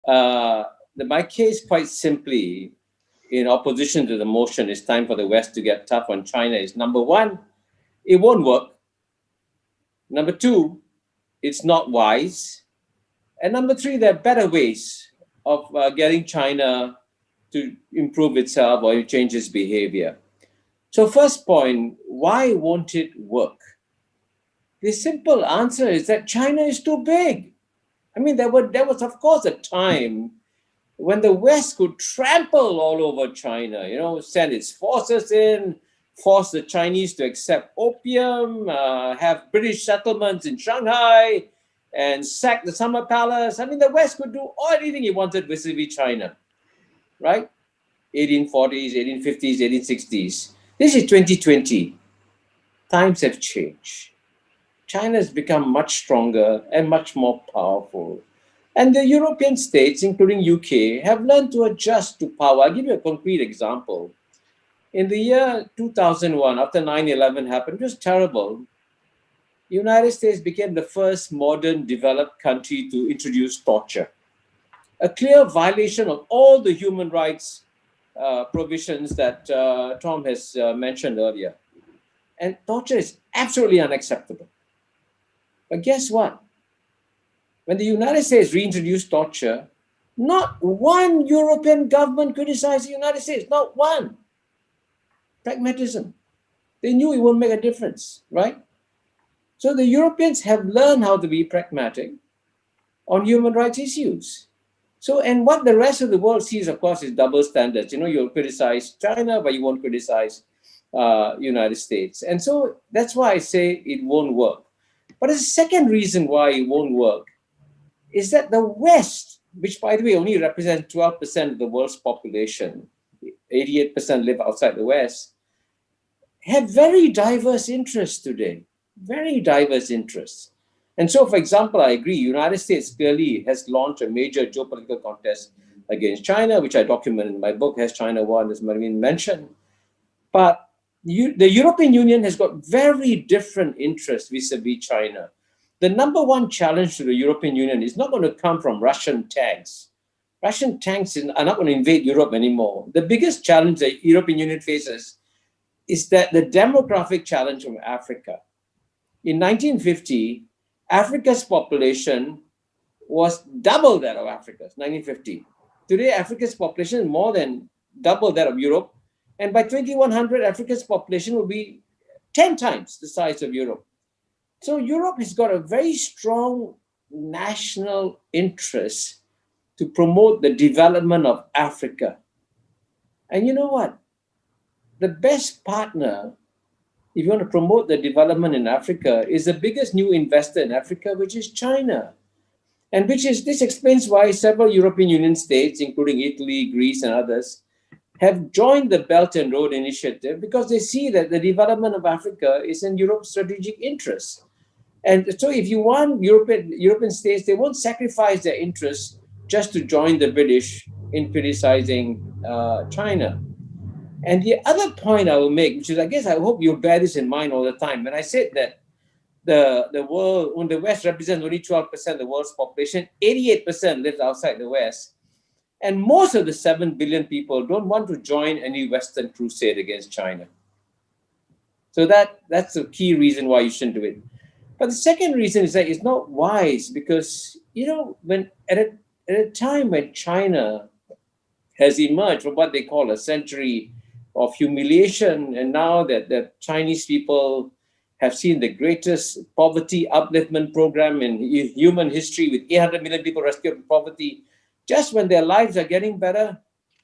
My case, quite simply, in opposition to the motion, it's time for the West to get tough on China, is number one, it won't work. Number two, it's not wise. And number three, there are better ways of getting China to improve itself or change its behavior. So first point, why won't it work? The simple answer is that China is too big. I mean, there was, of course, a time when the West could trample all over China, send its forces in, force the Chinese to accept opium, have British settlements in Shanghai, and sack the Summer Palace. I mean, the West could do anything it wanted vis-a-vis China, right? 1840s, 1850s, 1860s. This is 2020. Times have changed. China has become much stronger and much more powerful. And the European states, including UK, have learned to adjust to power. I'll give you a concrete example. In the year 2001, after 9/11 happened, it was terrible. The United States became the first modern developed country to introduce torture, a clear violation of all the human rights provisions that Tom has mentioned earlier. And torture is absolutely unacceptable. But guess what? When the United States reintroduced torture, not one European government criticized the United States, not one. Pragmatism. They knew it won't make a difference, right? So the Europeans have learned how to be pragmatic on human rights issues. So, and what the rest of the world sees, of course, is double standards. You'll criticize China, but you won't criticize United States. And so that's why I say it won't work. But the second reason why it won't work is that the West, which, by the way, only represents 12% of the world's population, 88% live outside the West, have very diverse interests today, very diverse interests. And so, for example, I agree, United States clearly has launched a major geopolitical contest against China, which I document in my book, Has China Won, as Marvin mentioned. But the European Union has got very different interests vis-a-vis China. The number one challenge to the European Union is not going to come from Russian tanks. Russian tanks are not going to invade Europe anymore. The biggest challenge the European Union faces is that the demographic challenge from Africa. In 1950, Africa's population was double that of Africa's, 1950. Today, Africa's population is more than double that of Europe. And by 2100, Africa's population will be 10 times the size of Europe. So Europe has got a very strong national interest to promote the development of Africa. And you know what? The best partner, if you want to promote the development in Africa, is the biggest new investor in Africa, which is China. And this explains why several European Union states, including Italy, Greece, and others, have joined the Belt and Road Initiative because they see that the development of Africa is in Europe's strategic interest. And so if you want European states, they won't sacrifice their interests just to join the British in criticizing China. And the other point I will make, which is, I guess I hope you bear this in mind all the time, when I said that the world, when the West represents only 12% of the world's population, 88% lives outside the West. And most of the 7 billion people don't want to join any Western crusade against China. So that's the key reason why you shouldn't do it. But the second reason is that it's not wise because, when at a time when China has emerged from what they call a century of humiliation, and now that the Chinese people have seen the greatest poverty upliftment program in human history, with 800 million people rescued from poverty, just when their lives are getting better,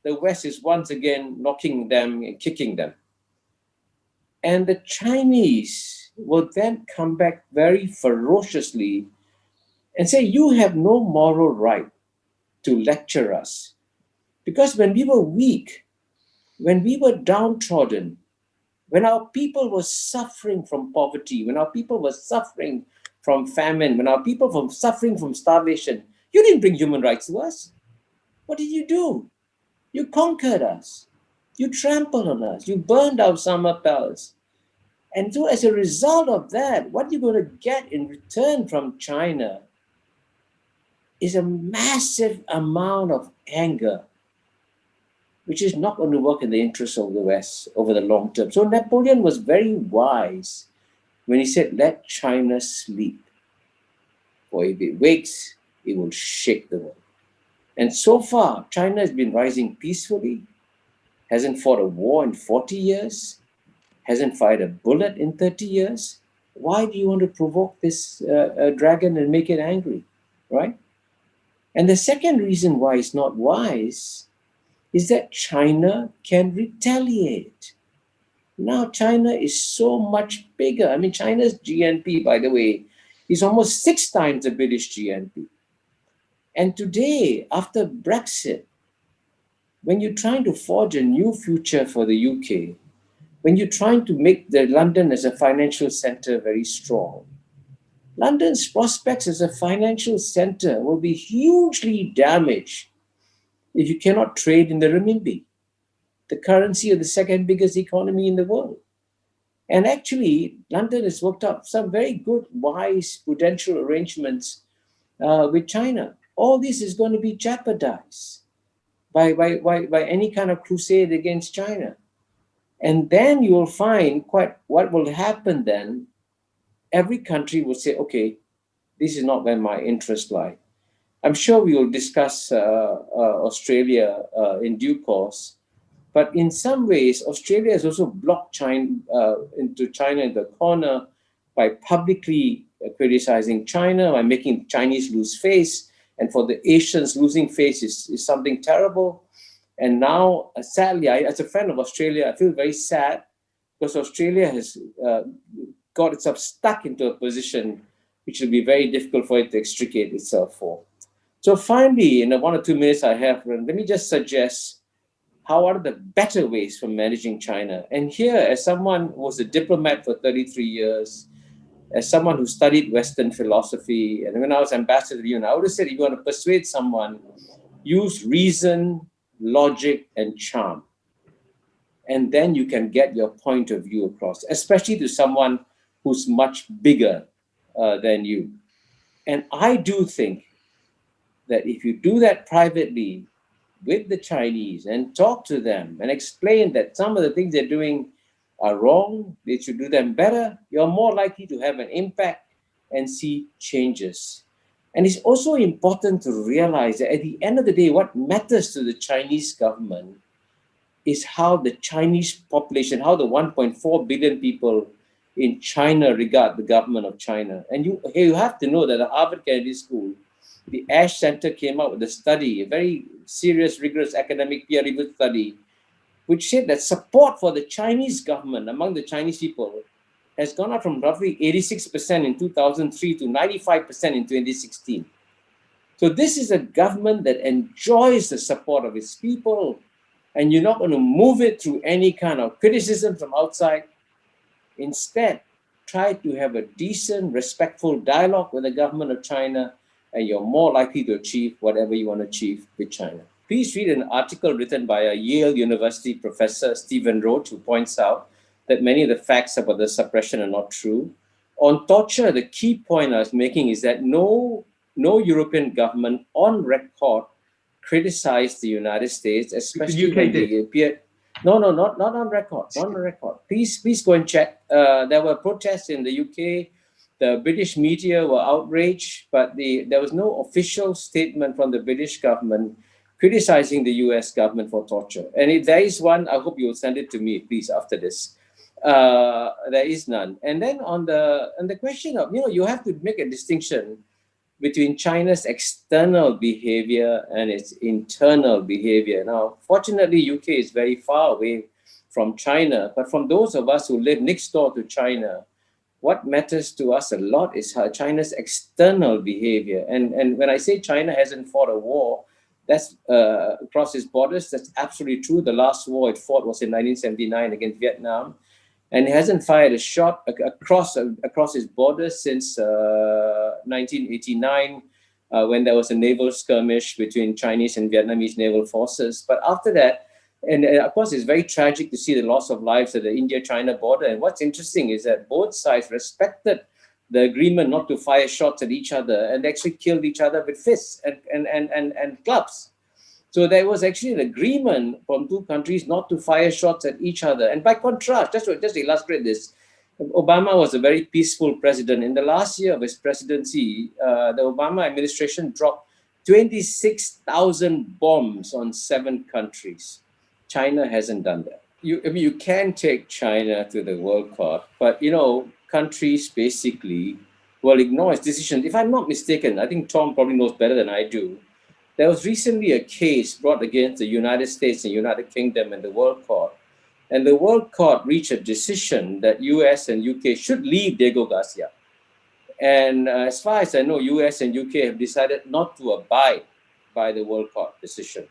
the West is once again knocking them and kicking them. And the Chinese will then come back very ferociously and say, you have no moral right to lecture us. Because when we were weak, when we were downtrodden, when our people were suffering from poverty, when our people were suffering from famine, when our people were suffering from starvation, you didn't bring human rights to us. What did you do? You conquered us. You trampled on us. You burned our summer palace. And so as a result of that, what you're going to get in return from China is a massive amount of anger, which is not going to work in the interest of the West over the long term. So Napoleon was very wise when he said, let China sleep. For if it wakes, it will shake the world. And so far, China has been rising peacefully, hasn't fought a war in 40 years, hasn't fired a bullet in 30 years. Why do you want to provoke this dragon and make it angry, right? And the second reason why it's not wise is that China can retaliate. Now China is so much bigger. I mean, China's GNP, by the way, is almost 6 times the British GNP. And today, after Brexit, when you're trying to forge a new future for the UK, when you're trying to make London as a financial center very strong, London's prospects as a financial center will be hugely damaged if you cannot trade in the renminbi, the currency of the second biggest economy in the world. And actually, London has worked out some very good, wise, prudential arrangements with China. All this is going to be jeopardized by any kind of crusade against China. And then you will find what will happen then. Every country will say, okay, this is not where my interests lie. I'm sure we will discuss Australia in due course. But in some ways, Australia has also blocked China in the corner by publicly criticizing China, by making Chinese lose face. And for the Asians, losing face is something terrible. And now, sadly, as a friend of Australia, I feel very sad because Australia has got itself stuck into a position which will be very difficult for it to extricate itself from. So finally, in the 1 or 2 minutes I have, let me just suggest how are the better ways for managing China. And here, as someone who was a diplomat for 33 years, as someone who studied Western philosophy, and when I was ambassador to the UN, I would have said, if you want to persuade someone, use reason, logic, and charm. And then you can get your point of view across, especially to someone who's much bigger than you. And I do think that if you do that privately with the Chinese and talk to them and explain that some of the things they're doing are wrong, they should do them better, you're more likely to have an impact and see changes. And it's also important to realize that at the end of the day, what matters to the Chinese government is how the Chinese population, how the 1.4 billion people in China regard the government of China. And you have to know that at Harvard Kennedy School, the Ash Center came out with a study, a very serious, rigorous academic peer-reviewed study, which said that support for the Chinese government among the Chinese people has gone up from roughly 86% in 2003 to 95% in 2016. So this is a government that enjoys the support of its people, and you're not going to move it through any kind of criticism from outside. Instead, try to have a decent, respectful dialogue with the government of China, and you're more likely to achieve whatever you want to achieve with China. Please read an article written by a Yale University professor, Stephen Roach, who points out that many of the facts about the suppression are not true. On torture, the key point I was making is that no European government on record criticized the United States, especially when they appeared. No, not on record, not on record. Please go and check. There were protests in the UK. The British media were outraged, but there was no official statement from the British government criticizing the US government for torture. And if there is one, I hope you will send it to me, please, after this. There is none. And then on the question of, you have to make a distinction between China's external behavior and its internal behavior. Now, fortunately, UK is very far away from China, but from those of us who live next door to China, what matters to us a lot is how China's external behavior. And when I say China hasn't fought a war, that's across its borders, that's absolutely true. The last war it fought was in 1979 against Vietnam. And it hasn't fired a shot across its borders since 1989, when there was a naval skirmish between Chinese and Vietnamese naval forces. But after that, and of course, it's very tragic to see the loss of lives at the India-China border. And what's interesting is that both sides respected the agreement not to fire shots at each other, and actually killed each other with fists and clubs. So there was actually an agreement from two countries not to fire shots at each other. And by contrast, just to illustrate this, Obama was a very peaceful president. In the last year of his presidency, the Obama administration dropped 26,000 bombs on 7 countries. China hasn't done that. You can take China to the World Court, but countries basically will ignore its decisions. If I'm not mistaken, I think Tom probably knows better than I do. There was recently a case brought against the United States and United Kingdom in the World Court. And the World Court reached a decision that US and UK should leave Diego Garcia. And as far as I know, US and UK have decided not to abide by the World Court decision.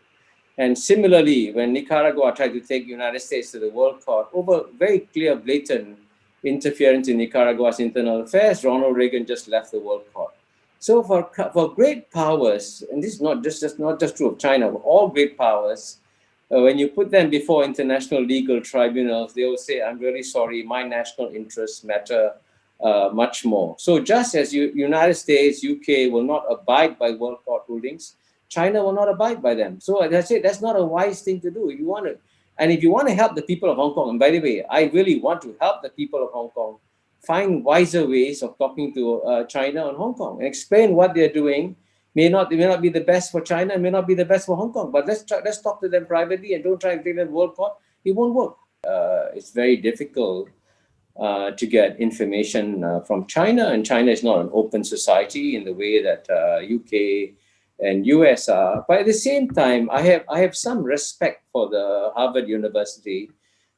And similarly, when Nicaragua tried to take the United States to the World Court over very clear, blatant interference in Nicaragua's internal affairs, Ronald Reagan just left the World Court. So for great powers, and this is not just true of China, but all great powers, when you put them before international legal tribunals, they will say, I'm really sorry, my national interests matter much more. So just as United States, UK will not abide by World Court rulings, China will not abide by them. So as I say, that's not a wise thing to do. If you want to help the people of Hong Kong, and by the way, I really want to help the people of Hong Kong find wiser ways of talking to China and Hong Kong and explain what they're doing. May not be the best for China, may not be the best for Hong Kong, but let's talk to them privately and don't try and take them to the World Court. It won't work. It's very difficult to get information from China, and China is not an open society in the way that UK and US are. But at the same time, I have some respect for the Harvard University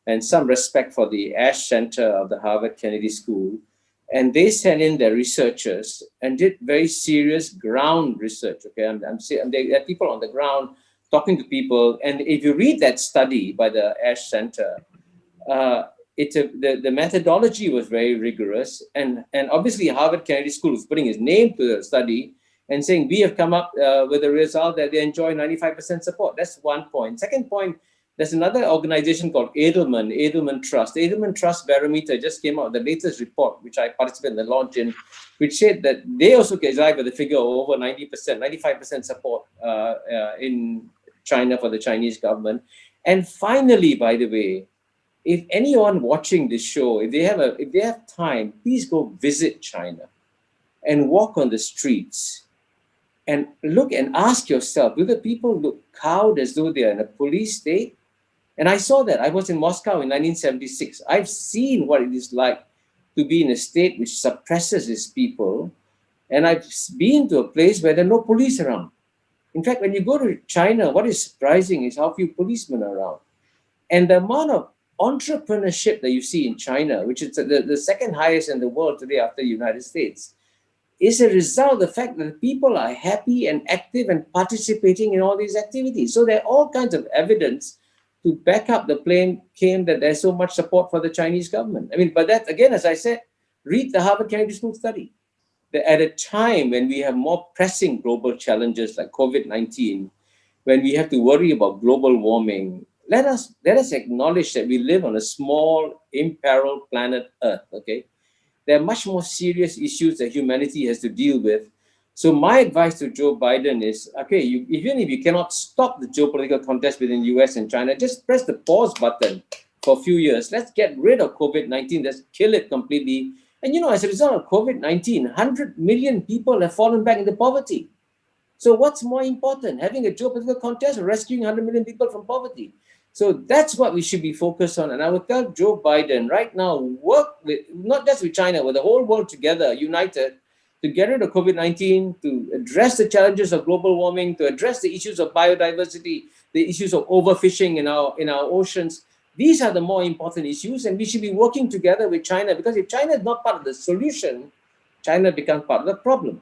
and some respect for the Ash Center of the Harvard Kennedy School. And they sent in their researchers and did very serious ground research. Okay, I'm saying there are people on the ground talking to people. And if you read that study by the Ash Center, the methodology was very rigorous. And obviously Harvard Kennedy School is putting its name to the study and saying, we have come up with a result that they enjoy 95% support. That's one point. Second point, there's another organization called Edelman Trust. The Edelman Trust Barometer just came out, the latest report, which I participated in the launch in, which said that they also arrived at the figure of over 90%, 95% support in China for the Chinese government. And finally, by the way, if anyone watching this show, if they have time, please go visit China and walk on the streets and look and ask yourself, do the people look cowed as though they are in a police state? And I saw that. I was in Moscow in 1976. I've seen what it is like to be in a state which suppresses its people. And I've been to a place where there are no police around. In fact, when you go to China, what is surprising is how few policemen are around. And the amount of entrepreneurship that you see in China, which is the second highest in the world today after the United States, is a result of the fact that people are happy and active and participating in all these activities. So there are all kinds of evidence to back up the claim that there's so much support for the Chinese government. I mean, but that, again, as I said, read the Harvard Kennedy School study. That at a time when we have more pressing global challenges like COVID-19, when we have to worry about global warming, let us acknowledge that we live on a small, imperiled planet Earth, okay? There are much more serious issues that humanity has to deal with. So my advice to Joe Biden is, okay, even if you cannot stop the geopolitical contest between the US and China, just press the pause button for a few years. Let's get rid of COVID-19. Let's kill it completely. And as a result of COVID-19, 100 million people have fallen back into poverty. So what's more important, having a geopolitical contest or rescuing 100 million people from poverty? So that's what we should be focused on. And I would tell Joe Biden right now, work with, not just with China, with the whole world together, united, to get rid of COVID-19, to address the challenges of global warming, to address the issues of biodiversity, the issues of overfishing in our oceans. These are the more important issues, and we should be working together with China, because if China is not part of the solution, China becomes part of the problem.